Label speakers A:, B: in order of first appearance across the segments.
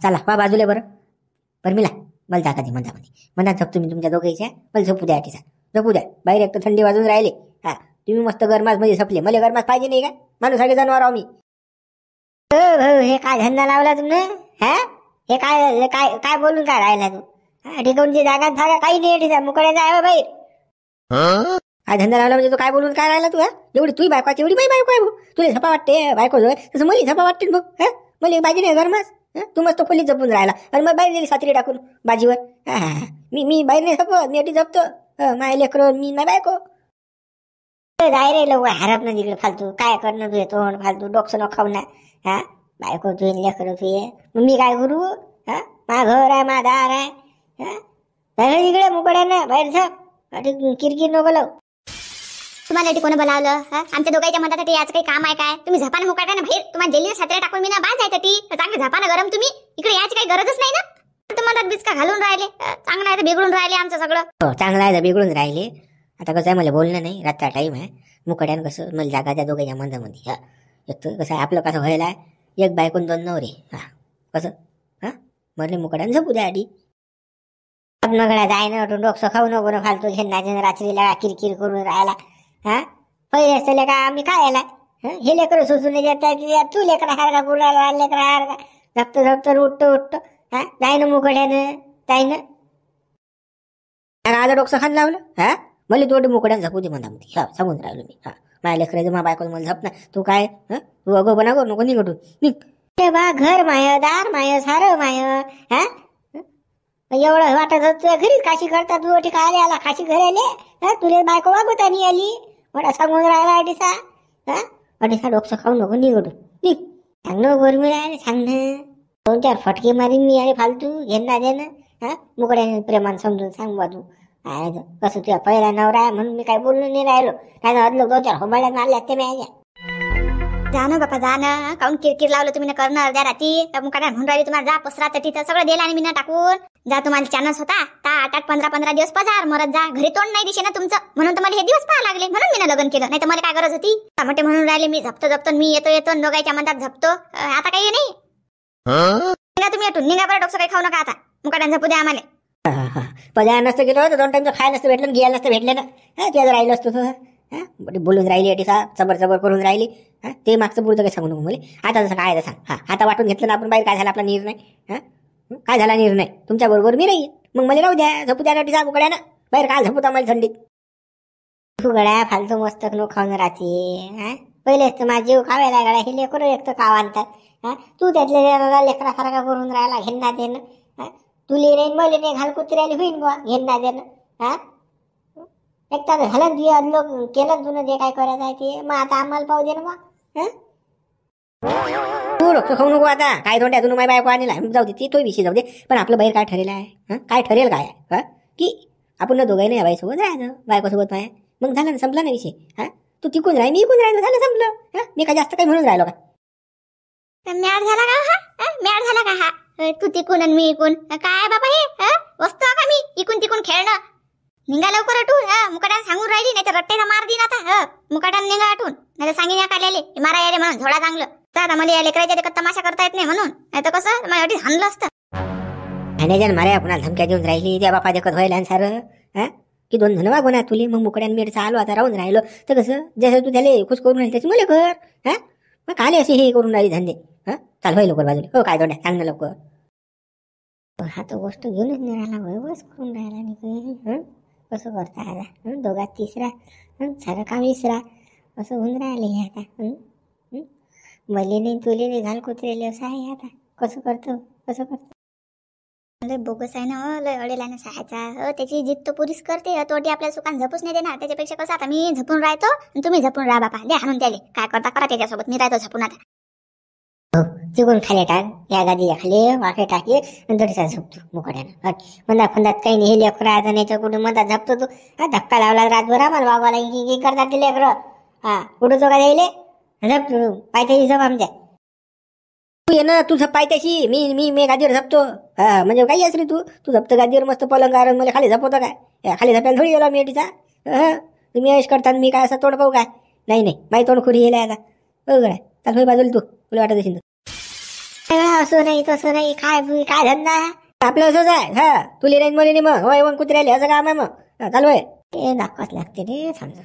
A: चला वा बाजूला बरं. बरं मिला मला जागा दे म्हणा झोपतो मी तुमच्या दोघांच्या. मला झोपू द्या टीसा, झोपू द्या. बाहेर एक तर थंडी वाजून राहिले. हा तुम्ही मस्त गरमास मध्ये झोपले, मला गरमास पाहिजे नाही का? माणूस सारखे जनावर आहो मी. भाऊ हे काय धंदा लावला तुम्ही? हा हे काय काय काय बोलून काय राहिला तू? ठिकाणची जागा थागा काही नाही टीसा, मुकड्याचा आहे बाहेर. काय धंदा लावला म्हणजे तू काय बोलून काय राहिला तू? हा एवढी तुही बायकोची एवढी बायको आहे भाऊ. तुला झपा वाटते बायको जो तसं मला झपा वाटते भाऊ. हा मला पाहिजे नाही गरमास. तू मस्त खोलीत जपून राहिला आणि मग बाहेर गेली सातरी टाकून बाजीवर. मी बाहेर नाही झपत, मी अटी झपतो. माझ्या लेकरं मी नाही बायको. जाय रे लवकर हरप ना तिकडे फालतू. काय करणं तुझे तोंड फालतू डोकसं न खाऊ ना. हा बायको तुझे लेकरं तुझे मग मी काय करू? हा माझं घर आहे माझा दार आहे. हा इकडे मुकड्यानं बाहेर झप किरकिर नको लाव.
B: तुम्हाला कोणी बोलावलं? आमच्या दोघांच्या मतासाठी याच काही काम आहे काय? तुम्ही झपाने मुकाटा ना बाहेर. तुम्हाला जेलीवर छत्र्या टाकून मी ना बाज आहे ती चांगलं झपाना गरम. तुम्ही इकडे याची काही गरजच नाही ना. तुम्हाला बिचका घालून राहिले. चांगलं आहे तर बिघडून राहिले आमचं सगळं.
A: हो चांगलं आहे तर बिघडून राहिले. आता कसं आहे मला बोलणं नाही, रातचा टाईम आहे. मुकड्यानं कसं मला जागा त्या दोघांच्या मंदामध्ये. एक तर कसं आहे आपलं कसं व्हायला आहे एक बायकोन दोन नवरे. कसं म्हणले मुकड्यानं झोपू द्या आधी. मगडा जाय ना डोकसं खाऊ नको ना फालतू घेणार रात्रीला किरकिर करून राहायला. हा पहिले असले का आम्ही काय याला हे लेकर सुचून तू लेकरा हारका गुलाला लेकरा हारका झपतं उठतो. हा जाय ना मुकड्यानं जाय ना. आता डोकसं खान लावलं. हा मला तू मुकड्यानं झपू दे म्हणा मध्ये. सांगून राहिलो मी. माझ्या लेकराचं मा बायको मला झप ना. तू काय तू अगो बना करू नको निघटून निघ बा. घर माय दार माय सारं माय. हा एवढं वाटत तुझ्या घरीच काशी करता. तू अटी काय आला काशी घर आले तुला बायको वागवता नाही आली मला सांगून राहिला अडीसा. अडीसा डोकसं खाऊ नको निघटून निघ. सांगणं बरोबर आहे सांगणं. 2-4 फटके मारीन मी आणि फालतू घेणार दे ना. मुकड्याने प्रेमान समजून सांग बा तू कसं तुझ्या पहिला नवरा आहे म्हणून मी काही बोलून नाही राहिलो. काय अदलो 2-4 होबाड्या मारल्या ते माझ्या.
B: जा ना बापा जा ना. काऊन किरकिर लावलं तुम्ही ना करणं अर्ध्या रात्री. मुकाटा म्हणून राहिली तुम्हाला जा पसरा तिथं सगळं दिलं आणि मी ना टाकून जा. तुम्हाला चान्स होता ता 8-8 15-15 दिवस पजार मरत जा. घरी तोंड नाही दिसे ना तुमचं म्हणून तुम्हाला हे दिवस पाहा लागले म्हणून मी ना लग्न केलं. नाही तर मला काय गरज होती? टमाटे म्हणून राहिले मी झपतो मी येतो दोघांच्या मनात झपतो. आता काही नाही. तुम्ही येतो निघा बरं. डोकं काही खाऊ नका आता. मुकाट्यानं झपू द्या आम्हाला.
A: पजा नसतं गेलो तर 2 टाइमचं खायला नसतं भेटलं घ्यायला नसतं भेटले ना. तुझ्या राहिलं असतं तर बोलून राहिली अटी सबर करून राहिली. ते मागचं पुढचं काही सांगू नको मला. आता जसं काय सांग. आता वाटून घेतलं ना आपण बाहेर काय झाला आपला निर्णय. काय झाला निर्णय तुमच्या बरोबर मी नाही. मग मला राहू द्या झोपू द्या टीसा मुकड्यानं. बाहेर काय झोपू आम्हाला थंडीत. तू गड्या फालतू मस्त नो खाऊन राहते. पहिलेच तर माझा जीव खावायला गड्या हे लेकर एक तर काव आणतात. तू त्यातल्या लेकरा सारखा करून राहिला घेणं देणं. तुले नाही मले नाही घाल कुत्र्याला होईन बा घेणं देणं. एक तर झालं तुझ्या केलं तुला जे काय करायचं आहे ते. मग आता आम्हाला पाहू दे ना बा. तू डोकं खाऊ नको आता. काय तोंड्यातून माझी बायको आणला जाऊ दे तो विषय जाऊ दे. पण आपलं बाहेर काय ठरेल आहे? काय ठरेल काय की आपण दोघाही नाही बाईसोबत राहायचं बायकोसोबत माया. मग झालं ना संपला ना विषय. तू तिकून राही मी इकून राहिलं झालं संपलं. मी काय जास्त काही म्हणून राहिलो का?
B: मॅड झाला का मॅड झाला का हा? तू तिकून आणि मी इकून काय बाबा हे वस्तू का मी इकून तिकून खेळणं. निघा लवकर अटून. मुकाट्यानं सांगून राहिली नाही तर रट्टेचा मार दिन आता. मुकाट्यानं निघा अटून नाही तर सांगेन या काल्याले मारा याले म्हणून झोडा चांगलं. तर मला या लेकराच्या तमाशा करता येत नाही म्हणून. नाही तर कसं मला अटी हाणलं असतं.
A: ठाण्याच्या मारे आपण धमक्या देऊन राहिली त्या बापा देखत व्हायला सारं. की 2 जण वागवणार तुले. मग मुकड्यान मेडचा आलो आता राहून राहिलो तर कसं जसं तू त्याला खुश करून राहिली त्याची मला कर. मग काले असे हे करून राहिली धंदे. चाल होय लवकर बाजूला. हो काय तोंड्या सांग ना लवकर. हा तो गोष्ट घेऊनच नाही राहिला बस करून राहिला नाही. कसं करता आता 2घात 3रा सारं काम 2रा असं होऊन राहिले आता. मले नाही तुले नाही घाल कुत्रेले असं आहे आता. कसं करतो
B: लय बोगस आहे ना. लय अडेला ना सहायचा. त्याची जिद्द तो पुरीच करते. तोटी आपल्याला सुखान झपूच नाही देणार. त्याच्यापेक्षा कसं आता मी झपून राहतो आणि तुम्ही झपून राहा बापा. द्या हाणून त्याले काय करता करा त्याच्यासोबत. मी राहतो झपून आता.
A: चिकून खाली टाक या गादीच्या खाली वाकडे टाकले आणि थोडीसा झोपतो मुकड्यानं. मधात फंदात काही नाही हे लेकर राहतं नाही तर कुठे मधात झपतो तू. धक्का लावला रातभर आम्हाला बाबाला की करतात ते लेकरं. कुठं तो का द्यायले झपतो पायथ्याशी झप आमच्या. तू ये ना तू झप पायथ्याशी. मी गादीवर झपतो. म्हणजे काही असली तू झपतो गादीवर मस्त पलंगावर. मला खाली झपवतो काय? खाली झपायला थोडी गेला मी अटीचा. तुम्ही ऐश करता मी काय असं तोंड पाहू काय? नाही माही तोंड खुरी येईल आता. बघ गड्या चाल होई बाजूला तू तुला वाटत असेल. असं नाही तसं नाही, काय काय धंदा आपलं असंच आहे. हा तुले नाही मुलीने मग होय मग कुत्र्याले असं काम आहे मग. चालू आहे ते दाखवाच लागते रे. समजा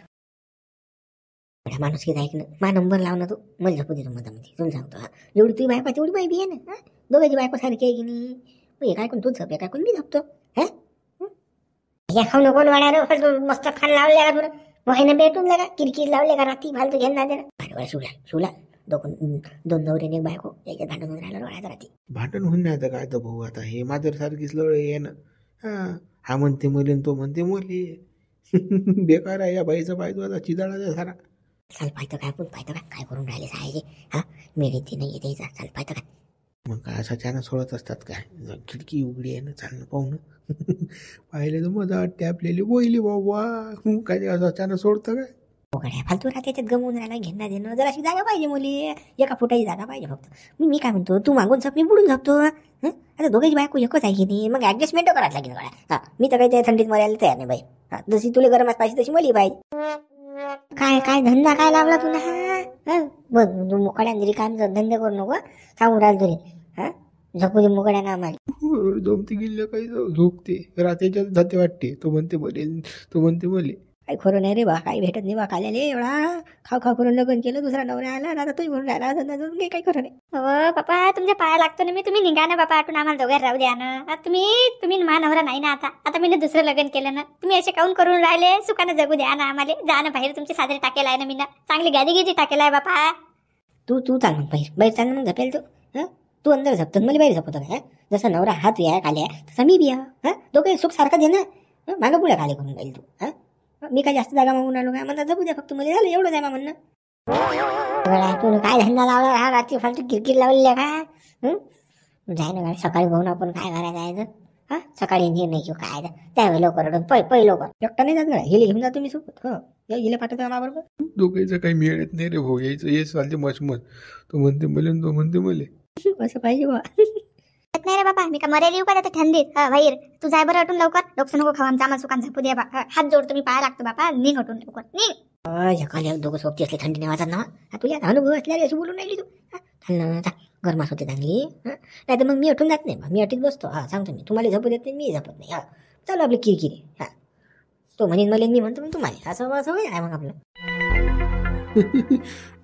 A: माणूस की ऐक ना, मा नंबर लाव ना तू, मला झोपू दे मधामध्ये. तुला सांगतो जेवढी तुझी बायको तेवढी बाई बी आहे ना. दोघांची बायको सारखी आहे की नाही. हे काय कोण तूच झोप, काय कोण मी झोपतो. हा खाऊ नको वाड्या मस्त खान लावले का तुला महिना भेटून लागा किरकिर लावले का रात्री फालतू घेऊन ना देणार. शिवला दोन नवऱ्याने बायको याच्यात भांडण होऊन राहिलं वाड्यात रात्री.
C: भांडण होऊन नाही तर काय तर भाऊ आता हे माझ्या सारखीच लढ आहे ना. हा म्हणते मुली तो म्हणते मुली. बेकार आहे या बाईचा पाहिजे आता चिदाळा सारा.
A: चाल पाहतो काय आपण पाहतो काय करून राहिले सायचे. हा मेळी ते नाही येते चाल पाहतो काय.
C: मग काय असा चाना सोडत असतात काय. खिडकी उघडी आहे ना चालणं पाहून. पाहिले तर मजा वाटते आपल्याला बोईली बाबा. काय असं चाना सोडतं काय.
A: फालतू राहते त्याच्यात गमवून राहिला घेणं देणं. जर अशी जागा पाहिजे मुली, एका फुटाची जागा पाहिजे फक्त. मी काय म्हणतो तू मागून झोप मी बुडून झोपतो. आता दोघांची बायको एकच आहे की नाही, मग ऍडजस्टमेंट करायला लागेल गड्या. हा मी तर काही त्या थंडीत मरायला तयार नाही बाई. हा जशी तुला गरमात पाहिजे तशी मुली पाहिजे. काय काय धंदा काय लावला तुला. बघ तू मुकाड्या काम धंदे करू नको सांगू राहिल तुला. हा झोपू दे मुकाड्या ना आम्हाला.
C: जमती गेल्या काही झोपते रात्रीच्या जाते वाटते. तो म्हणते बोलेल तो म्हणते बोले.
A: काही खरं नाही रे बा, काही भेटत नाही बा खाल्याले. एवढा खाऊ करून लग्न केलं, दुसरा नवरा आला आता तुम्ही म्हणून राहिला काही खरं नाही.
B: हो बापा तुमच्या पाया लागतो ना मी. तुम्ही निघा ना बापा आठवून आम्हाला दोघे राहू द्या ना. तुम्ही नवरा नाही ना आता मी दुसरं लग्न केलं ना. तुम्ही असे काऊन करून राहिले. सुखानं जगू द्या ना आम्हाला. जा ना बाहेर तुमची साजरी टाकेला आहे ना मी ना. चांगली गादी टाकेला आहे बापा.
A: तू चाल मग बाहेर चाल मग झपेल तू. तू अंदर झपतो मला बाहेर झपतो काय. जसं नवरा हात या खाल्या तसा मी बिया. दोघे सुख सारखं दे ना. मागं पुढे खाली करून राहील तू. मी काय जास्त जागा मागून आलो काय म्हणता जपू द्या फक्त मला. झालं एवढं आहे म्हणणं. तू काय धंदा लावला हा रात्री फालतू किरकिर लावलेल्या का. जाय ना गाडी सकाळी भाऊन आपण काय करायला जायचं. हा सकाळी नाही किंवा काय त्यावेळी लवकर पै लवकर एकटा नाही जात गड्या. हिला घेऊन जा तुम्ही सोबत. हो हिला पाठवतो बरोबर.
C: दोघांचं काही मिळत नाही रे भाऊ. यायचं ये चालते मचमच. तो म्हणते मले तो म्हणते मले.
A: असं पाहिजे बा.
B: नाही रे बाबा मी का मरेल येऊ का आता थंडीत. बाहेर तू जाय बरं हटून लवकर. डोकं नको खावा आमचा आम्हाला सुखान झपू द्या बा. हात जोडतो मी पाया लागतो बापा. निघ हटून लवकर निघ.
A: खाली दोघं सोबती असले थंडी नाही वाजत ना. तुला अनुभव असल्याने असं बोलून राहिली तू. गरमास होते चांगली. नाही तर मग मी हटून जात नाही. मी हटीत बसतो. हा सांगतो मी. तुम्हाला झपू देत नाही मी झपत नाही. हा चालू आपली किरकिरी. हा तो म्हणेन मला मी म्हणतो मग तुम्हाला असं आहे मग आपलं.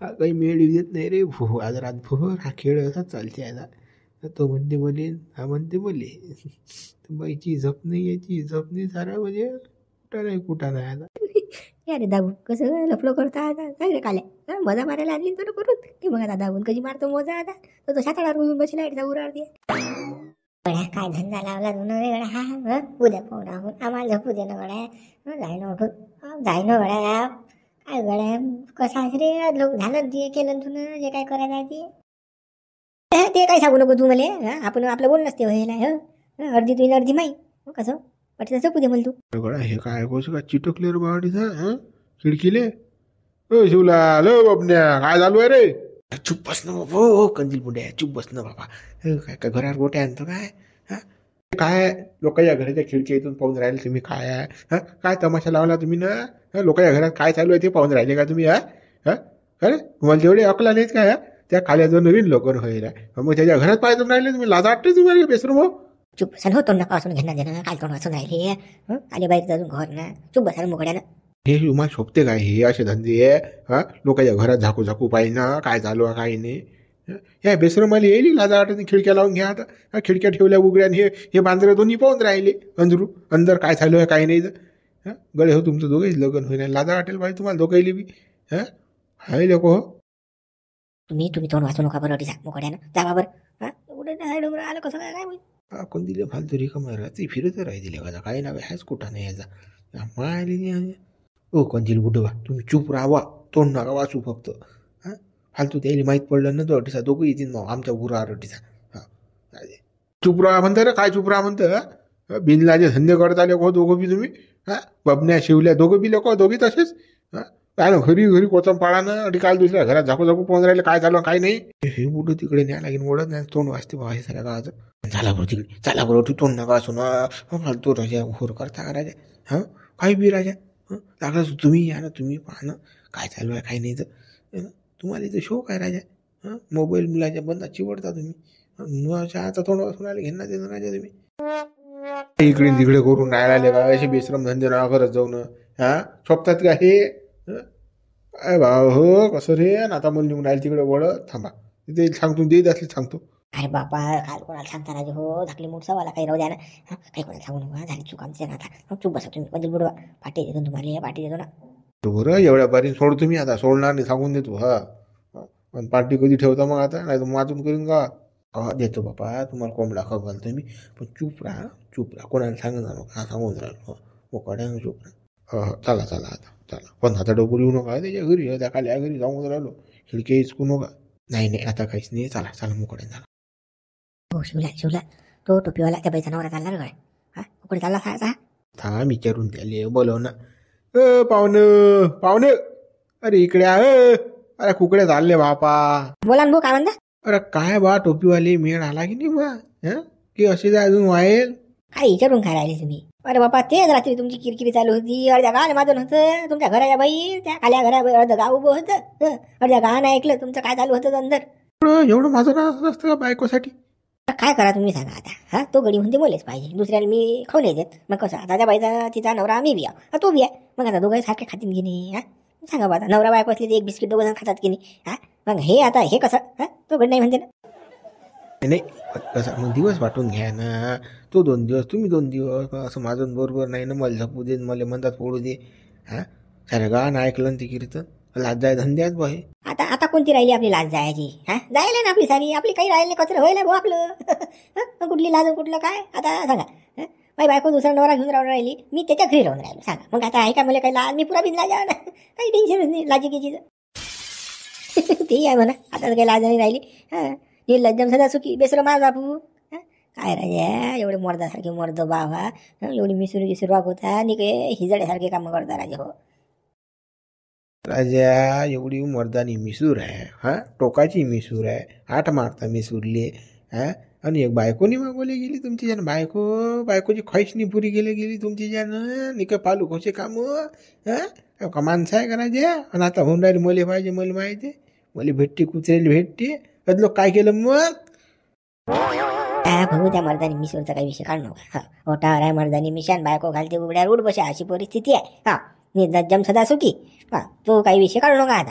C: काही मेळ येत नाही रे भाऊ. आज रातभर हा खेळ असाच चालते आता. तो म्हणते बोले हा म्हणते बोले. बाईची झप नाही याची झप नाही सारा म्हणजे कुठं नाही आता.
A: अरे दाबून कसं लफलो करता आता काय रे काल्या. मजा मारायला आणली तर करून की मग आता दाबून कशी मारतो मोजा आता. तो शाताळावर उभून बसला उराडते. काय धंदा लावला तुला रे गड्या. हा उद्या फोन राहून आम्हाला झोपू दे ना गड्या. जाय ना उठून जाय ना गड्या. काय गड्या कसा रे लोक झालं ते केलं तुला जे काय करायचं आहे ते काय सांगू नको तू मला. आपण आपलं बोल नसते व्हायला. अर्धी तुझी अर्धी माई कसं वाटतं झोपू दे मला तू.
C: गडा हे काय कसं काय चिटकले रे बाडीचा खिडकीले. शिवला लो बापन्या काय चालू आहे रे. चुप बस ना बाबा. हो कंदील पुढे चुप बस ना बाबा. काय काय घरावर गोटे आणतो काय. काय लोकांच्या घराच्या खिडकी इथून पाहून राहिले तुम्ही. काय आहे काय तमाशा लावला तुम्ही ना. लोकांच्या घरात काय चालू आहे ते पाहून राहिले का तुम्ही. अरे तुम्हाला तेवढे अकला नाहीत काय. त्या खाल्या जो नवीन लोक व्हायला मग त्याच्या घरात पाहिजे राहिले तुम्ही. लाज वाटते तुम्हाला बेसरू मग.
A: चुप बसा हो. तोंड नका वाचून घेणार देणं. काय तोंड वाचून राहिले आले बाईक अजून घर ना. चुप बसा मुकड्यानं.
C: हे तुम्हाला शोभते काय हे असे धंदे. लोकांच्या घरात झाकू पाहिजे ना काय चालू आहे काही नाही. ह्या बेसरमाला येईल लाजा वाटत. खिडक्या लावून घ्या आता. खिडक्या ठेवल्या उघड्या. हे बांद्रे दोन्ही पाहून राहिले अंदर काय चालू आहे काही नाही. गळे हो तुमचं दोघेच लग्न होईल. लाजा वाटेल पाहिजे तुम्हाला दोघायला बी. हाय लोक हो.
A: तुम्ही तोंड वाचू नका बरं मुकड्यानं. जा बाबर. डोंगर आलं कसं काय काय
C: कोण दिले फालतू रिकामा रात्री फिरत राहिली का काही नाव आहेच कुठं नाही याचा मायली. ओ कंदील बुडवा तुम्ही चूप राहावा. तोंड नका वाचू फक्त. फालतू त्याला माहीत पडलं ना तो अटीसा दोघं येतील मग आमच्या गुरा अटीसा. चुप राहा म्हणतं रे. काय चुप राहा म्हणतं. बिनलाजे धंदे करत आले को दोघं बी तुम्ही. बबन्या शिवल्या दोघं बी लोक दोघी तसेच. काय ना घरी कोचम पाळानं आणि काल दुसऱ्या घरात झाकू पाहून राहिले काय चालू काय नाही. हे बुडं तिकडे न्या लागेल ओढत नाही. तोंड वाचते बा हे सगळ्या गावाचं. झाला बरोबर तिकडे चला बरोबर. तोंड नका असू ना फालतू राजा घोर करता का राजा. काही बी राजा लागलं तुम्ही या ना. तुम्ही पाहा ना काय चालू आहे काही नाही तर. तुम्हाला इथं शोक आहे राजा. मोबाईल मुलाच्या बंदा चिवडता तुम्ही. मग चहाचा थोडं वाचून आले घेणार देणार राजा तुम्ही इकडे तिकडे करून राहिले का असे बेश्रम धंदे ना करत जाऊन हा शोभतात का हे काय भाव हो कसं रे आणि आता मला निघून राहील तिकडे वळ थांबा तिथे सांगतो देत असले सांगतो
A: अरे बापा काल कोणाला सांगता राजे हो धाकली मोठसावाला काही राहू द्या ना काही कोणाला सांगू नका झाली चूक आमची ना आता चूप बसा तुम्ही म्हणजे बुडवा पाठी देतो तुम्हाला पाठी देतो ना
C: बरं एवढ्या बारीन सोड तुम्ही आता सोडणार नाही सांगून देतो हा पण पार्टी कधी ठेवता मग आता नाही तर वाचून करीन का देतो बापा तुम्हाला कोंबडा खाऊ घालतो मी पण चूप राहा कोणाला सांगून राहिलो हा सांगून राहिलो मोकड्या चूप राहा चला आता चला पण आता डोकं येऊ नका त्याच्या घरी त्या खाली घरी सांगून राहिलो खिडकी हिचकू नका नाही आता काहीच नाही चला मोकड्या झाला
A: हो शिवला तो टोपीवाला त्या बाईचा नवरा चालला काय हा कुठे चालला खायचा
C: थांब विचारून त्याले बोलव ना पाहुणे अरे इकडे अरे कुकडे चालले बापा
A: बोला ना भाऊ काय म्हणता
C: अरे काय बा टोपीवाली मेळ आला की नाही बा की अशी जाय अजून वाईल
A: काय विचारून काय राहिले तुम्ही अरे बापा तेच रात्री तुमची किरकिरी चालू होती अर्ध्या गावाला माझं होतं तुमच्या घराच्या बाई त्या खाल्या घरा अर्ध गाव उभं होतं अर्ध्या गावानं ऐकलं तुमचं काय चालू होतं अंदर
C: एवढं माझं नाव असतं का बायकोसाठी
A: काय करा तुम्ही सांगा आता हा तो गडी म्हणते मलेच पाहिजे दुसऱ्याला मी खाऊ नाही देत मग कसं आता त्या बाईचा तिचा नवरा आम्ही बी आहो तो बी आहे मग आता दोघं सारखे खातील की नाही हा सांगा बा आता नवरा बायको असली तर एक बिस्किट दोघं जण खातात की नाही हा मग हे आता हे कसं हा तो गडी नाही म्हणते ना
C: नाही कसं मग दिवस वाटून घ्या ना तो 2 दिवस तुम्ही 2 दिवस असं माझं बरोबर नाही ना मला झपू दे मला म्हणतात पडू दे हा साऱ्या गावानं ऐकलं ते कीर्तन लाज जाय धंद्यात बा हे
A: आता कोणती राहिली आपली लाज जायची हा जायला ना आपली सारी आपली काही राहिली नाही कचरं व्हायला भाऊ आपलं कुठली लाज कुठलं काय आता सांगा माझी बायको दुसरा नवरा घेऊन राहून राहिली मी त्याच्या घरी राहून राहिलो सांगा मग आता ऐका मला काही लाज मी पुरा बिन लाज ना काही टेन्शनच नाही लाजिकीची तेही आहे म्हणा आता काही लाज नाही राहिली हा हे लज्जम सदा सुखी बेसर माझ बापू काय राजा एवढे मर्दासारखे मर्द बाबा एवढी मिसुरी सुरुवात होता आणि काही हिजड्यासारखे कामं करता राजा हो
C: राजा एवढी मर्दानी मिसूर आहे हा टोकाची मिसूर आहे 8 मारता मिसूरले हा आणि एक बायकोनी मागवली गेली तुमची ज्यानं बायकोची ख्वाहिशनी पुरी गेली तुमची ज्यानं निक पालू खोचे काम हा का माणसं आहे का राजा आणि आता होऊन राहिली मले पाहिजे मला माहिती मला भेटते कुत्रेली भेटते लोक काय केलं मग
A: भाऊ त्या मर्दानी मिसूरचा काही विषय काढू नका हा ओटावर आहे मर्दानी मिशान बायको घालते उघड्या उड बशा अशी परिस्थिती आहे हा निर्लज्जम सदा सुखी हा तो काही विषय काढू नका आता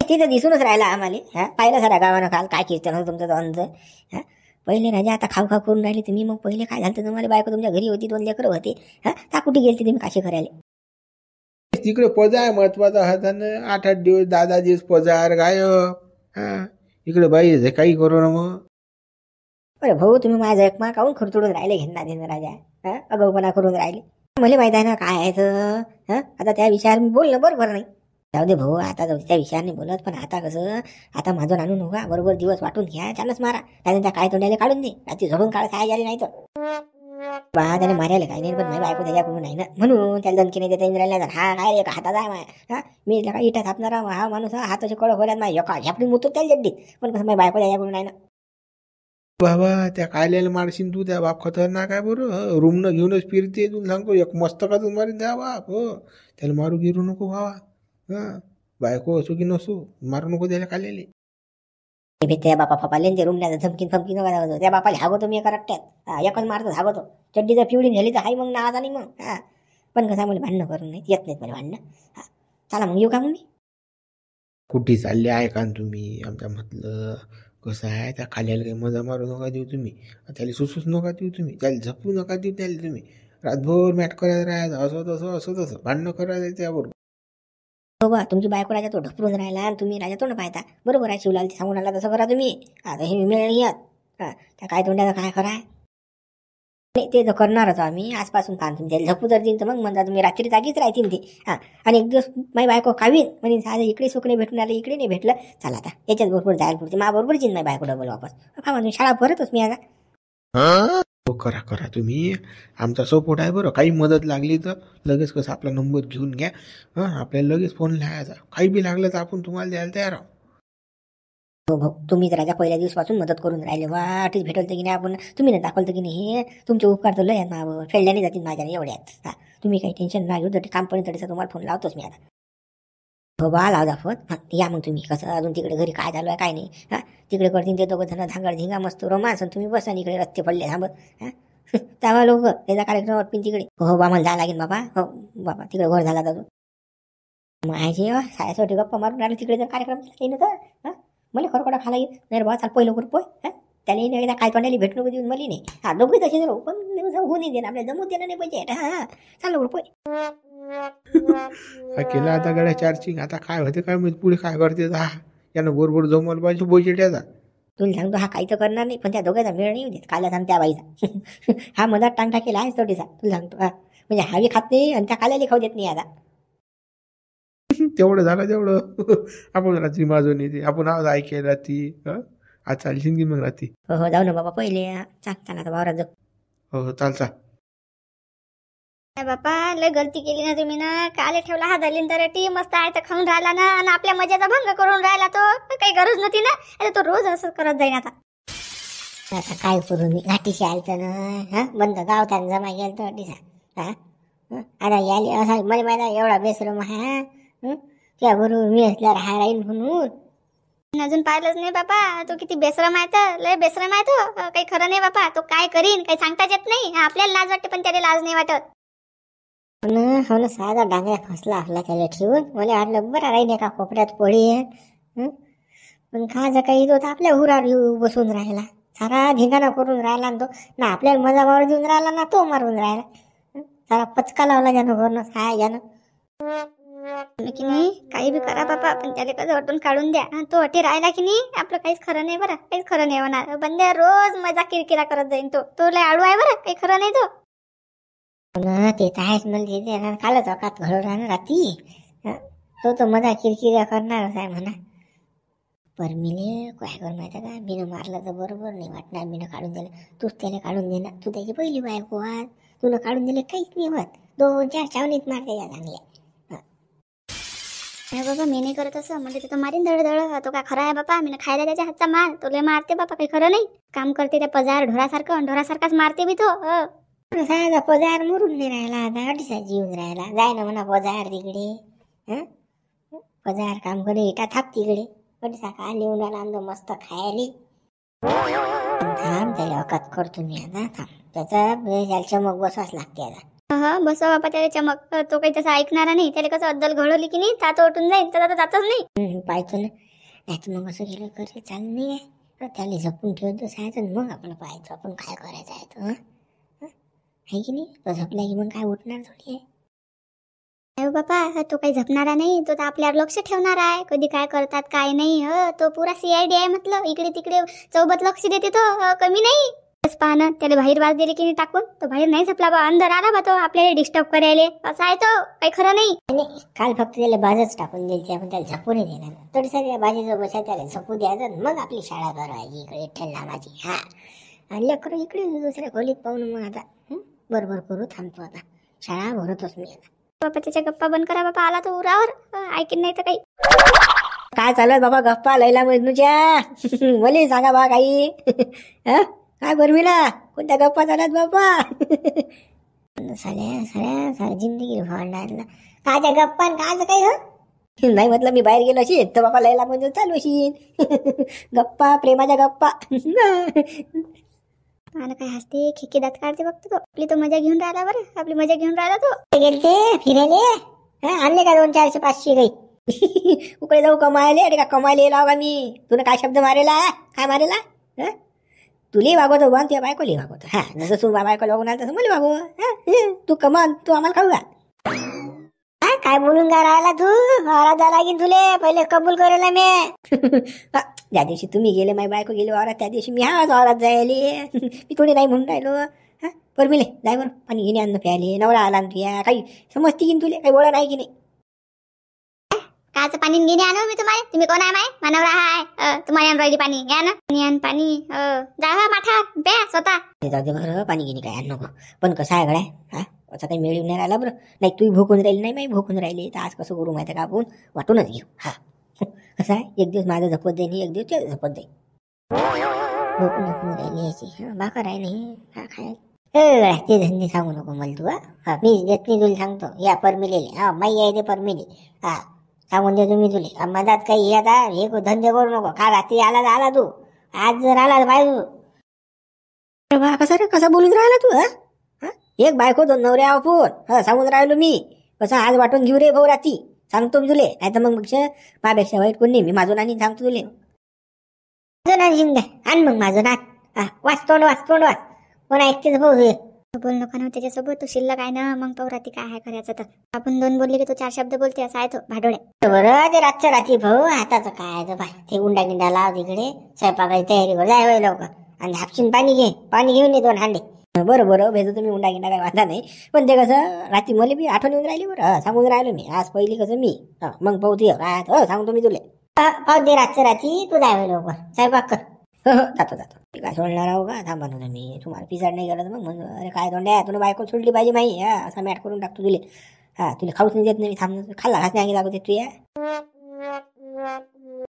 A: तिथं दिसूनच राहिला आम्हाला हा पाहिलं सारा गावानं काल काय कीर्तन होतं तुमचं दोनचं हा पहिले राजा आता खाऊ करून राहिले तुम्ही मग पहिले काय झालं तुम्हाला बायको तुमच्या घरी होती 2 लेकरं होते हा त्या कुठे गेलते तुम्ही काशी करायला
C: तिकडे पजा आहे महत्वाचा हातानं 8-8 दिवस 10-10 दिवस पजार गायब हा इकडे बाई काही करू ना मग
A: अरे भाऊ तुम्ही माझा एक मा काऊन खरचडून राहिले घेणार देणं राजा हा अगाऊपणा करून राहिले मला माहित आहे ना काय आहे तर आता त्या विषयावर मी बोलणं बरोबर नाही जाऊ दे भाऊ आता जाऊ त्या विषयाने बोलत पण आता कसं आता माझं आणू नका बरोबर दिवस वाटून घ्या त्यानंच मारा त्याने त्या काय तोंडाला काढून दे रात्री झोडून काढ काय झाले नाही तर बा त्याने मारायला काही नाही पण माझी बायको त्याच्याकडून नाही ना म्हणून त्याला दणकी नाही देता येऊन राहिला तर हा काय एक हातात आहे हा मी काय इटा थापणारा हा माणूस हाताचे कडक होण्यात माझ्या एका झ्यापडी मुतो त्याला जड्डीत पण कसं माझी बायको त्याच्याकडून नाही ना
C: बाबा त्या कायल्याला मारशील तू त्या बाप खतरनाक आहे बरं रूमनं घेऊनच फिरते तुला सांगतो एक मस्तकातून मारीन द्या बाप हो त्याला मारू गिरू नको भावा हा बायको असो की नसो मारू नको त्याला काल्याले
A: त्या बापा फापाले ते रूमला धमकीन फमकीन नका त्या बापाला हागवतो मी एका रट्ट्यात एकच मारतो हागवतो चड्डी जर पिवळी झाली तर हाय मग नावाचा नाही मग हा पण कसं मला भांडणं करून नाही येत नाहीत मला भांडणं हा चला मग येऊ का मग मी
C: कुठे चालले आहे का तुम्ही आमच्या म्हटलं कसं आहे त्या खाल्याला काही मजा मारू नका देऊ तुम्ही त्याला सुसूच नका देऊ तुम्ही त्याला झपू नका देऊ त्याला तुम्ही रातभर मॅट करायला राहायचं असं तसं भांडणं करायला त्याबरोबर
A: हो बा तुमची बायको राजा तो ढपरून राहिला आणि तुम्ही राजा तोंड पाहता बरोबर आहे शिवलाल सांगून आला तसं करा तुम्ही आता हे मिळेल नाही येत हा त्या काय तोंडाचं काय करा ते तर करणारच आम्ही आजपासून पाहतो तुम्ही त्याला झपू जर देईन तर मग म्हणता तुम्ही रात्री जागीच राहतील ते हा आणि एक दिवस माझी बायको खावीन म्हणजे साधं इकडे सुख नाही भेटून आलं इकडे नाही भेटलं चला आता याच्याच बरोबर जायला पुढचे मा बरोबर येईन माझी बायको डबल वापस का म्हणून शाळा भरतच मी आता
C: करा तुम्ही आमचा सपोर्ट आहे बरं काही मदत लागली तर लगेच कसं आपला नंबर घेऊन घ्या आपल्याला लगेच फोन लावायचा काही बी लागलं तर आपण तुम्हाला द्यायला तयार आहोत
A: हो भाऊ तुम्ही राजा पहिल्या दिवसपासून मदत करून राहिले वाटच भेटवलं की नाही आपण तुम्ही नाही दाखवलं की नाही हे तुमचे उपकार तर लय नावं फेडल्याने जातील माझ्याने एवढ्यात हा तुम्ही काही टेन्शन नाही घेऊ तर काम पण तरीचा तुम्हाला फोन लावतोच मी आता हो बा लावजा फोन. हां या मग तुम्ही. कसं अजून तिकडे घरी काय चालू आहे काय नाही. हां तिकडे करतील ते दोघं जण धांगड झिंगा मस्त रोमांस आणि तुम्ही बसा इकडे रस्ते पडले थांबत. हां त्यामुळे लोक त्याचा कार्यक्रम वाटतील तिकडे. हो बा मला जा लागेल बाबा. हो बाबा तिकडे घर झाला अजून मग आहे सायासाठी गप्पा मारून राहिले तिकडे जर कार्यक्रम केला तर. हां मला खरकोडा खाला येईल नाही बा. चाल पहिलं करू पोय. हां त्याला एकदा काय तोंडाली भेटणूक देऊन मला नाही. हां दोघे तसे जर पण होऊ नाही देणार आपल्याला जमू देणार नाही पाहिजे. हां हां चाल पोय.
C: हा केला आता गड्या चार्जिंग. आता काय होते काय माहिती पुढे काय करते. हा यानं बरोबर जमवलं पाहिजे बोजेट्याचा.
A: तुला सांगतो हा काही तर करणार नाही पण त्या दोघांचा मेळ नाही देत. काल्याचा आणि त्या बाईचा हा मधात टांग टाकेला आहेच थोडीसा. तुला सांगतो हा म्हणजे हावी खात नाही आणि त्या काल्याला खाऊ देत नाही आता.
C: तेवढं झालं तेवढं. आपण रात्री माजून येते आपण आवाज ऐकायला ती. आज चालशील की मग रात्री.
A: हो हो जाऊ ना बाबा पहिले चांगला आता वावरात जाऊ.
C: हो चाल चाल.
B: बापा लय गलती केली ना तुम्ही ना. काले ठेवला हा दलिंदरटी मस्त आहे तर खाऊन राहिला ना आणि आपल्या मजेचा भंग करून राहिला तो. काही गरज नव्हती ना. आता तो रोज असं करत जाईन आता.
A: आता काय करू मी घाटीशी आलतं ना. हा बंद गावताना जमा गेलं तर वाटीसा. हा आता याले असा मला माहिती आहे एवढा बेसरम हा. त्या बरोबर मी असल्यावर हा राहील म्हणून
B: अजून पाहिलंच नाही बापा. तो किती बेसरम आहे तर लय बेसरम आहे तो. काही खरं नाही बापा. तो काय करीन काही सांगताच येत नाही. आपल्याला लाज वाटते पण त्याला लाज नाही वाटत.
A: हो ना साधा डांगऱ्या फसला आपला त्याला ठेवून. मला वाटलं बरं राहील एका कोपऱ्यात पडी आहे. पण खायचं काही तो आपल्या हुरावर बसून राहिला. सारा धिंगाणा करून राहिला तो ना. आपल्याला मजा मारू देऊन राहिला ना तो मारून राहिला. सारा पचका लावला ज्यानं घरनं काय ज्यानं.
B: की नाही काही बी करा बापा पण त्याला कसं वाटून काढून द्या. तो अटी राहिला की नाही आपलं काहीच खरं नाही बरं. काहीच खरं नाही होणार. बंद्या रोज मजा किरकिरा करत जाईन तो. तो लय आळू आहे बरं. काही खरं नाही तो.
A: ते तर आहेच म्हणजे कालच अकात घडून राहणार रात्री. तो तर मजा किरकिरा करणारच आहे म्हणा. पर मीने काय कर माहिती का. मीनं मारलं तर बरोबर नाही वाटणार. मीनं काढून दिलं तूच त्याला काढून देणार. तू त्याची पहिली बायको आज. तुला काढून दिले काहीच नाही होत. 2-4 चावणीत मारते या चांगल्या.
B: बाबा मी नाही करत असं. म्हणजे तिथं मारीन धडधड. तो काय खरा आहे बापा. मी खायला त्याच्या हातचा मार. तो लय मारते बापा. काही खरं नाही. काम करते त्या पजार ढोरासारखं. ढोरासारखाच मारते बी तो.
A: साधा पजार मरून नाही राहिला आता. अडीसा जीवन राहिला. जाय ना म्हणा पजार तिकडे. पजार काम करे इटा थाप तिकडे. अडीसा का लिहून राहिला आणतो मस्त खायले. थांब त्याला अकात करतो मी आता. थांब त्याचा चमक बसवाच लागते आता.
B: हा बसा बापा त्याला चमक. तो काही तसं ऐकणारा नाही. त्याला कसं अद्दल घडवली की नाही तात उठून जाईल. तर आता जातच नाही.
A: पाहतो ना. नाही तर मग असं गेलं करे चाल नाही. त्याला जपून ठेवतो सायचं मग आपण पाहायचं आपण काय करायचं आहे तो. आहे की नाही. तो झपला की मग काय उठणार थोडी आहे.
B: बापा तो काही झपणारा नाही. तो तर आपल्यावर लक्ष ठेवणार आहे. कधी काय करतात काय नाही. तो पुरा CID आहे म्हटलं. इकडे तिकडे चौबत लक्ष देते तो. कमी नाही. पाहणं त्याला बाहेर वाज दिले की नाही टाकून. तो बाहेर नाही झपला बा. अंदर आला बा तो आपल्याला डिस्टर्ब करायला. असं आहे तो. काही खरं नाही.
A: काल फक्त त्याला बाजच टाकून द्यायची. आपण त्याला झपू नाही देणार. थोडी सारी बाजीचं बसा त्याला झपू द्यायचं. मग आपली शाळा भरवायची इकडे ठेला माझी. हा आणि लेकरं इकडे दुसऱ्या खोलीत पाहून मग आता बरोबर करू. थांबतो आता. शाळा भरतच मी आता.
B: बापा त्याच्या गप्पा बंद करा बापा. आला तो उरावर. ऐकेन नाही तर काही.
A: काय चालू आहे बाबा गप्पा लैला मजनूच्या. मला सांगा बा काही. काय बरमिला कोणत्या गप्पा चालत बाबा. साऱ्या जिंदगी भांडणार काच्या गप्पा काच काही. नाही म्हटलं मी बाहेर गेलो अशी तर बाबा लैला मजनू चालू अशी. गप्पा प्रेमाच्या गप्पा.
B: मला काय हसते खिकी दात काढते बघतो तो. आपली तो मजा घेऊन राहिला बरं. आपली मजा घेऊन राहिला तो.
A: गेलते फिरायले. आणले का 200-400-500 काही. उकडे जाऊ कमायले. अरे का कमायला लाव का मी. तुला काय शब्द मारेला काय मारेला. तुला वागवतो बा तुझ्या बायकोली वागवतो. हा जसं तू बायकोला वागून आला तसं मला वागव. तू कमान तू आम्हाला खाऊ घाल. काय बोलून का राहिला तू. वावरात लागेल तुले पहिले कबूल करायला मी. ज्या दिवशी तुम्ही गेले माझी बायको गेली वावरात त्या दिवशी मी हा वावरात जायले. मी थोडी नाही म्हणून राहिलो. हा बरं मिले जाय बरं पाणी घेणे अन्न प्यायले. नवरा आला ना तुया काही समजते की तुले काही बोला नाही की नाही.
B: काचं पाणी घेणे आणू मी तुम्हाला. तुम्ही कोण आहे माय मानवरा आहे. तुम्हाला आणून राहिली पाणी घ्या ना. पाणी जावा माठा प्या स्वतः.
A: जाऊ दे बरं पाणी घेणे काय नको. पण कसं आहे गड्या. हा असं काही मिळून नाही राहिला बरं. नाही तू भोकून राहिली नाही माही भोकून राहिली. तर आज कसं करू माहिती का आपण वाटूनच घेऊ. हा कसं आहे एक दिवस माझं झपत दे नाही एक दिवस त्याला झपत दे. भोकून राहिली याची भाकर आहे नाही. हा खाय ते धंदे सांगू नको मला तू. हा मी देत नाही तुला सांगतो. या परमिलेले. हा माई आहे ते परमिले. हा सांगून देतो मी तुले मधात काही आता हे धंदे करू नको. काल रात्री आला तू, आज जर आला पाहिजे कसा रे कसा बोलून राहिला तू? हा एक बायको 2 नवरे आपण सांगून राहिलो मी. कसं आज वाटून घेऊ रे भाऊ रात्री, सांगतो मी तुले. नाही तर मग माझ्यापेक्षा वाईट कोण नाही. मी माझून आणि सांगतो तुले. माझून आणि आण मग माझून आण. वाच तोंड वाच कोण ऐकतेच भाऊ हे.
B: बोल नको ना त्याच्यासोबत, तू शिल्लक आहे ना. मग पाहू राहते काय आहे करायचं तर. आपण 2 बोलले की तू 4 शब्द बोलते, असं आहे तो भाडोळे.
A: बरं ते रातच्या रात्री भाऊ आताच काय बाय ते गुंडा गिंडा लाव तिकडे. स्वयंपाकाची तयारी कर जाय होय लवकर. आणि हापशीन पाणी घेऊन ये 2 हांडे. बरं भेटतो तुम्ही उंडा गिंडा काय वादा नाही. पण ते कसं रात्री मला बी आठवण येऊन राहिली. बरं सांगून राहिलो मी आज पहिली कसं मी. मग पाहू ते काय सांगतो मी तुले. पाहू दे रातच्या रात्री तू जाय होय लवकर स्वयंपाक कर. हो जातो काय सोडणार आहो का? थांबा ना मी तुम्हाला पिसाड नाही गेलं तर मग म्हणून अरे काय तोंड्या तुला बायको सोडली पाहिजे माही. असा मॅट करून टाकतो तुले. तुला खाऊच नाही देत नाही. थांब खाल्ला घास नाही लागत तू या.